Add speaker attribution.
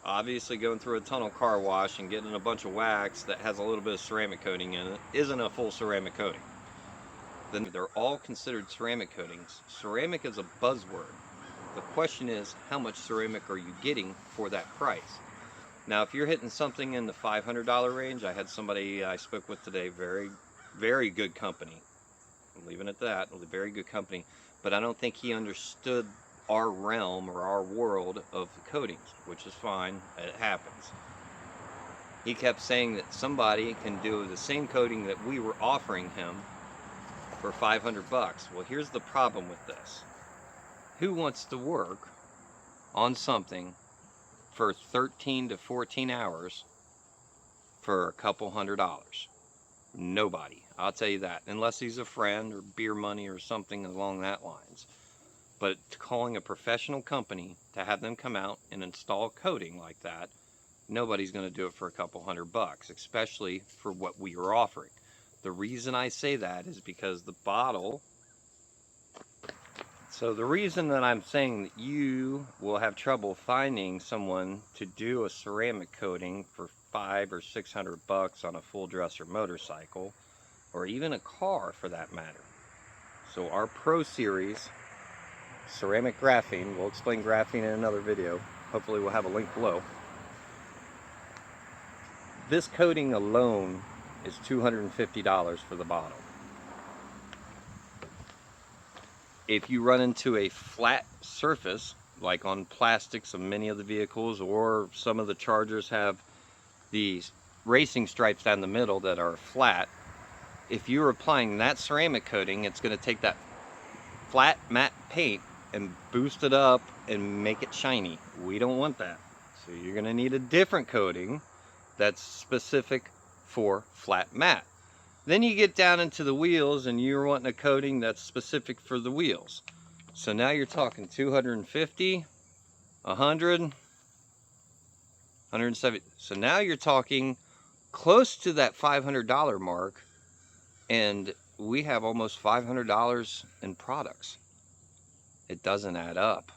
Speaker 1: Obviously, going through a tunnel car wash and getting a bunch of wax that has a little bit of ceramic coating in it isn't a full ceramic coating. Then they're all considered ceramic coatings. Ceramic is a buzzword. The question is, how much ceramic are you getting for that price? Now, if you're hitting something in the $500 range, I had somebody I spoke with today, very good company. I'm leaving it at that, a very good company, but I don't think he understood our realm or our world of coatings, which is fine, it happens. He kept saying that somebody can do the same coating that we were offering him for 500 bucks. Well, here's the problem with this. Who wants to work on something for 13 to 14 hours for a couple $100? Nobody. I'll tell you that. Unless he's a friend or beer money or something along that lines. But calling a professional company to have them come out and install coating like that, nobody's going to do it for a couple $100 bucks, especially for what we are offering. The reason I say that is because the bottle. So the reason that I'm saying that you will have trouble finding someone to do a ceramic coating for $500 or $600 bucks on a full dresser motorcycle, or even a car for that matter. So our Pro Series ceramic graphene, we'll explain graphene in another video. Hopefully we'll have a link below. This coating alone is $250 for the bottle. If you run into a flat surface, like on plastics of many of the vehicles, or some of the Chargers have these racing stripes down the middle that are flat, if you're applying that ceramic coating, it's going to take that flat matte paint and boost it up and make it shiny. We don't want that. So you're going to need a different coating that's specific for flat matte. Then you get down into the wheels and you're wanting a coating that's specific for the wheels. So now you're talking 250, 100, 170. So now you're talking close to that $500 mark, and we have almost $500 in products. It doesn't add up.